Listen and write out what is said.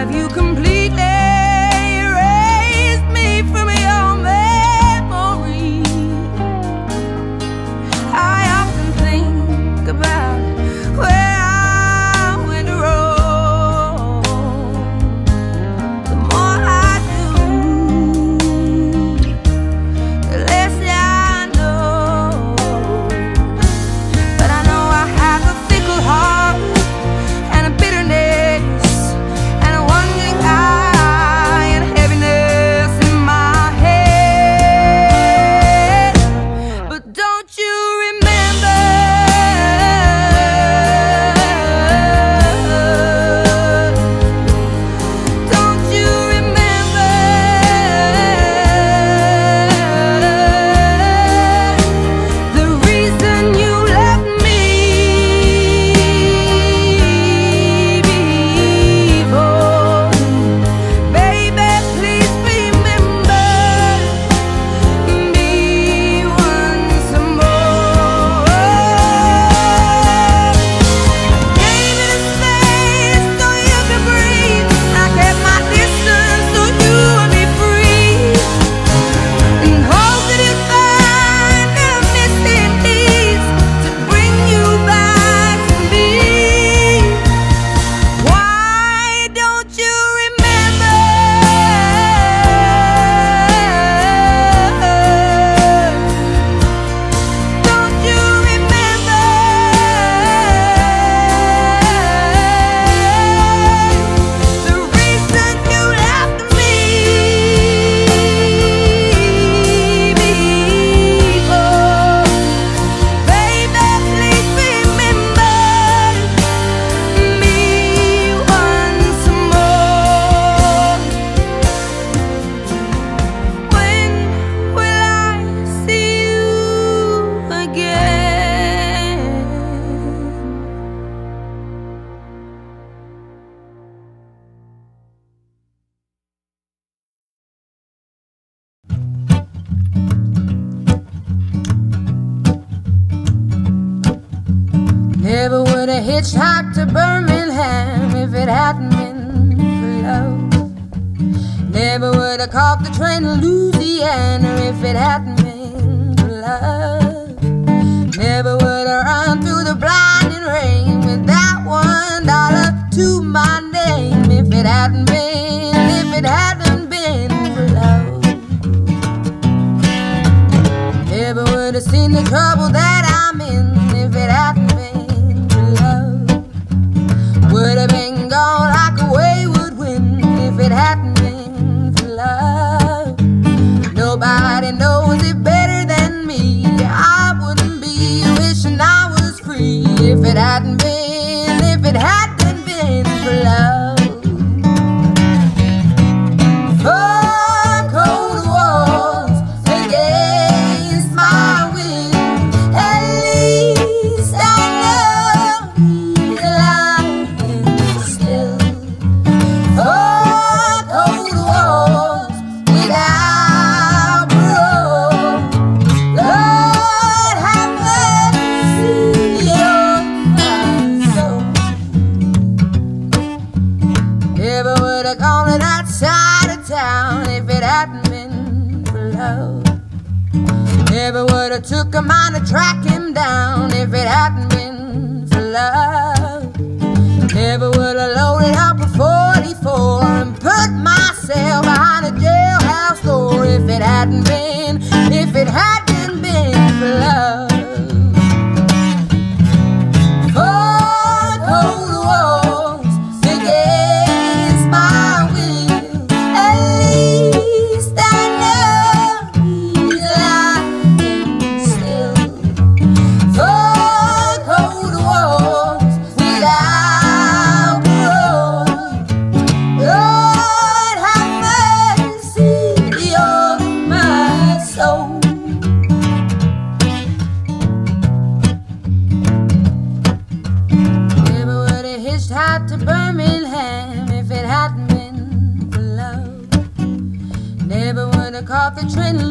have you completely erased me from your memory? I often think about where I went wrong. The more I do, the less I know. But I know I have a fickle heart and a bitterness and a wandering eye and heaviness in my head. But don't you remember? Don't you remember the reason you left me before? Baby, please remember me once more. Gave you the space so you could breathe. I kept my distance so you would be free. And hope that you'd find the missing piece to bring you back to me. Why don't you remember? Don't you remember the reason you left me before? Baby, please remember me once more. When will I see you again? Never would have hitchhiked to Birmingham if it hadn't been for love. Never would have caught the train to Louisiana if it hadn't been for love. Never would have run through the blinding rain with that $1 to my name if it hadn't been for love. Never would have seen the trouble that I'm in if it hadn't been for love. Would have been gone like a wayward wind if it hadn't been for love. Nobody knows it better than me. I wouldn't be wishing I was free if it hadn't been for love. Four cold walls against my will. At least I know he's alive and still. Four cold walls without parole. Lord have mercy on my soul. Never would have gone to that side of town if it hadn't been for love. Never would have took a mind to track him down if it hadn't been for love. Never would have loaded up a 44 and put myself behind a jailhouse door if it hadn't been for love. Four cold walls against my will. At least I know he's alive and still. Four cold walls without parole. Lord have mercy on my soul. Never would have hitchhiked to Birmingham if it hadn't been for love. Never would have caught the train to